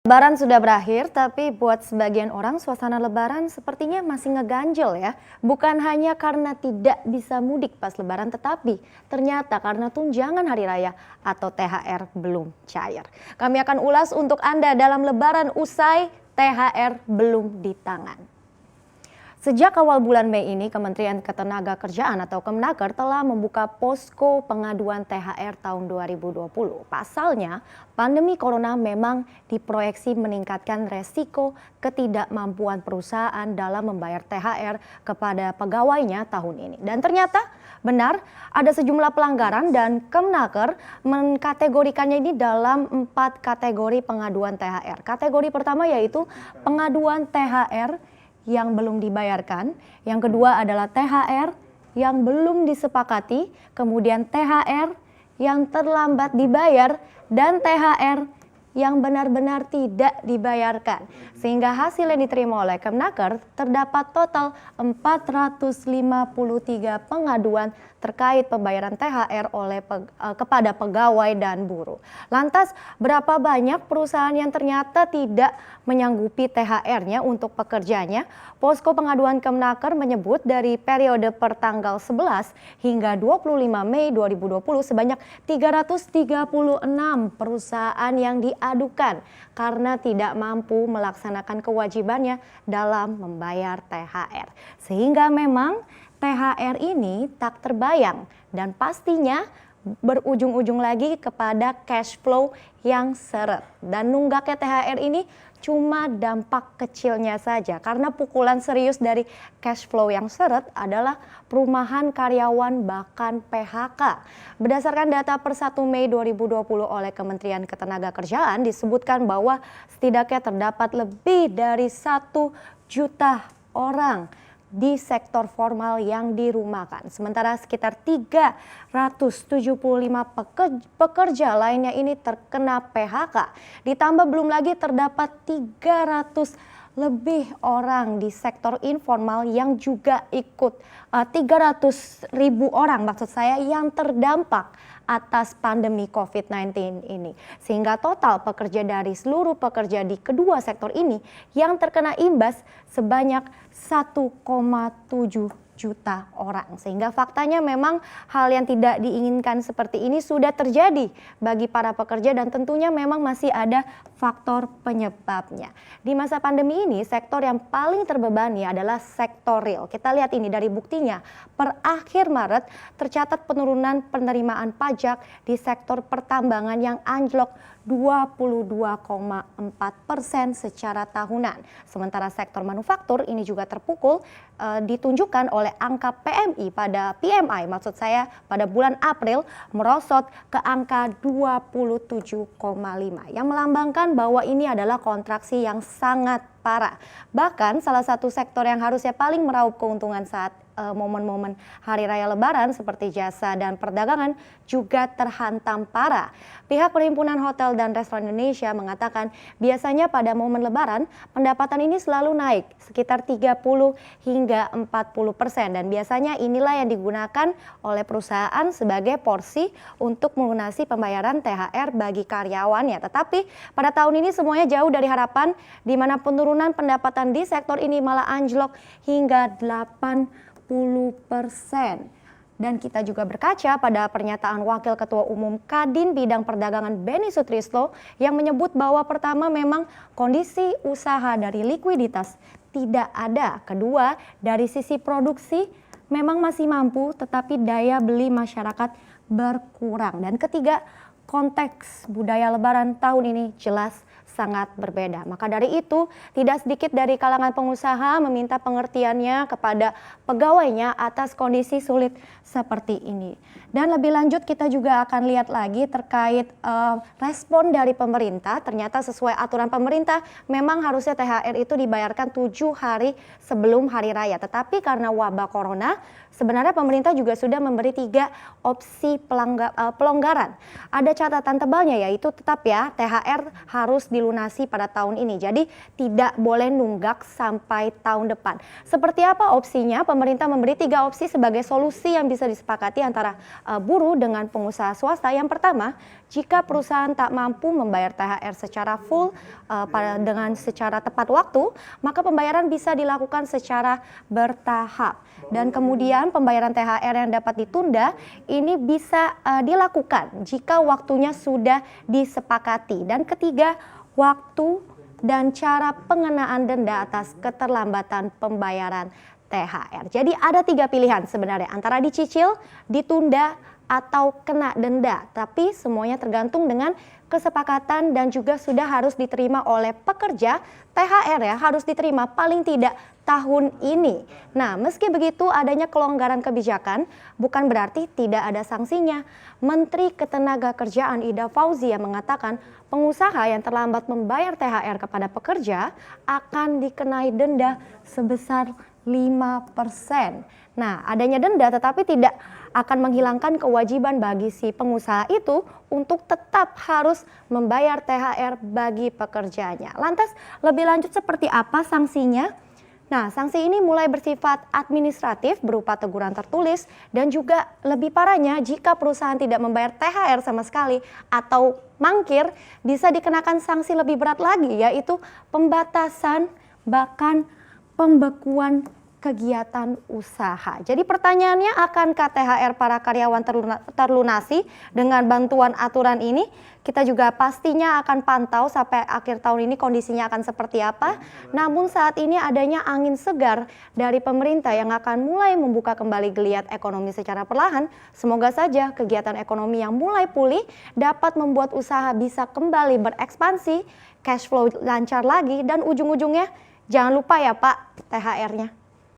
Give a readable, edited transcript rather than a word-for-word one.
Lebaran sudah berakhir, tapi buat sebagian orang suasana Lebaran sepertinya masih ngeganjel ya. Bukan hanya karena tidak bisa mudik pas Lebaran, tetapi ternyata karena tunjangan hari raya atau THR belum cair. Kami akan ulas untuk Anda dalam Lebaran usai THR belum di tangan. Sejak awal bulan Mei ini, Kementerian Ketenagakerjaan atau Kemnaker telah membuka posko pengaduan THR tahun 2020. Pasalnya, pandemi corona memang diproyeksi meningkatkan resiko ketidakmampuan perusahaan dalam membayar THR kepada pegawainya tahun ini. Dan ternyata benar ada sejumlah pelanggaran dan Kemnaker mengkategorikannya ini dalam 4 kategori pengaduan THR. Kategori pertama yaitu pengaduan THR yang belum dibayarkan, yang kedua adalah THR yang belum disepakati, kemudian THR yang terlambat dibayar, dan THR yang benar-benar tidak dibayarkan. Sehingga hasil yang diterima oleh Kemnaker terdapat total 453 pengaduan terkait pembayaran THR kepada pegawai dan buruh. Lantas berapa banyak perusahaan yang ternyata tidak menyanggupi THR-nya untuk pekerjanya? Posko pengaduan Kemnaker menyebut dari periode pertanggal 11 hingga 25 Mei 2020 sebanyak 336 perusahaan yang diadukan karena tidak mampu melaksanakan kewajibannya dalam membayar THR. Sehingga memang THR ini tak terbayang dan pastinya berujung-ujung lagi kepada cash flow yang seret. Dan nunggaknya THR ini cuma dampak kecilnya saja karena pukulan serius dari cash flow yang seret adalah perumahan karyawan bahkan PHK. Berdasarkan data per 1 Mei 2020 oleh Kementerian Ketenagakerjaan disebutkan bahwa setidaknya terdapat lebih dari 1 juta orang di sektor formal yang dirumahkan. Sementara sekitar 375 pekerja lainnya ini terkena PHK. Ditambah belum lagi terdapat 300 lebih orang di sektor informal yang juga ikut 300 ribu orang maksud saya yang terdampak atas pandemi COVID-19 ini. Sehingga total pekerja dari seluruh pekerja di kedua sektor ini yang terkena imbas sebanyak 1,7 juta orang. Sehingga faktanya memang hal yang tidak diinginkan seperti ini sudah terjadi bagi para pekerja dan tentunya memang masih ada faktor penyebabnya. Di masa pandemi ini sektor yang paling terbebani adalah sektor real. Kita lihat ini dari buktinya. Per akhir Maret tercatat penurunan penerimaan pajak di sektor pertambangan yang anjlok 22,4% secara tahunan. Sementara sektor manufaktur ini juga terpukul ditunjukkan oleh angka PMI maksud saya pada bulan April merosot ke angka 27,5 yang melambangkan bahwa ini adalah kontraksi yang sangat parah. Bahkan salah satu sektor yang harusnya paling meraup keuntungan saat momen-momen hari raya Lebaran seperti jasa dan perdagangan juga terhantam parah. Pihak Perhimpunan Hotel dan Restoran Indonesia mengatakan biasanya pada momen Lebaran pendapatan ini selalu naik sekitar 30 hingga 40% dan biasanya inilah yang digunakan oleh perusahaan sebagai porsi untuk melunasi pembayaran THR bagi karyawannya. Tetapi pada tahun ini semuanya jauh dari harapan di mana penurunan pendapatan di sektor ini malah anjlok hingga 80%. Dan kita juga berkaca pada pernyataan Wakil Ketua Umum Kadin Bidang Perdagangan Beni Sutrisno yang menyebut bahwa pertama memang kondisi usaha dari likuiditas tidak ada. Kedua, dari sisi produksi memang masih mampu tetapi daya beli masyarakat berkurang. Dan ketiga, konteks budaya Lebaran tahun ini jelas sangat berbeda. Maka dari itu, tidak sedikit dari kalangan pengusaha meminta pengertiannya kepada pegawainya atas kondisi sulit seperti ini. Dan lebih lanjut kita juga akan lihat lagi terkait respon dari pemerintah. Ternyata sesuai aturan pemerintah memang harusnya THR itu dibayarkan 7 hari sebelum hari raya. Tetapi karena wabah corona, sebenarnya pemerintah juga sudah memberi 3 opsi pelonggaran. Ada catatan tebalnya yaitu tetap ya THR harus dilunasi dilunasi pada tahun ini. Jadi tidak boleh nunggak sampai tahun depan. Seperti apa opsinya? Pemerintah memberi 3 opsi sebagai solusi yang bisa disepakati antara buruh dengan pengusaha swasta. Yang pertama, jika perusahaan tak mampu membayar THR secara full dengan secara tepat waktu, maka pembayaran bisa dilakukan secara bertahap. Dan kemudian pembayaran THR yang dapat ditunda ini bisa dilakukan jika waktunya sudah disepakati. Dan ketiga, waktu dan cara pengenaan denda atas keterlambatan pembayaran THR. Jadi ada 3 pilihan sebenarnya, antara dicicil, ditunda, atau kena denda. Tapi semuanya tergantung dengan kesepakatan dan juga sudah harus diterima oleh pekerja. THR ya harus diterima paling tidak tahun ini. Nah, meski begitu adanya kelonggaran kebijakan bukan berarti tidak ada sanksinya. Menteri Ketenagakerjaan Ida Fauzia mengatakan pengusaha yang terlambat membayar THR kepada pekerja akan dikenai denda sebesar 5%. Nah, adanya denda tetapi tidak akan menghilangkan kewajiban bagi si pengusaha itu untuk tetap harus membayar THR bagi pekerjanya. Lantas lebih lanjut seperti apa sanksinya? Nah, sanksi ini mulai bersifat administratif berupa teguran tertulis dan juga lebih parahnya jika perusahaan tidak membayar THR sama sekali atau mangkir bisa dikenakan sanksi lebih berat lagi, yaitu pembatasan bahkan pembekuan kegiatan usaha. Jadi pertanyaannya, akankah THR para karyawan terlunasi dengan bantuan aturan ini? Kita juga pastinya akan pantau sampai akhir tahun ini kondisinya akan seperti apa. Namun saat ini adanya angin segar dari pemerintah yang akan mulai membuka kembali geliat ekonomi secara perlahan. Semoga saja kegiatan ekonomi yang mulai pulih dapat membuat usaha bisa kembali berekspansi, cash flow lancar lagi, dan ujung-ujungnya jangan lupa ya Pak, THR-nya.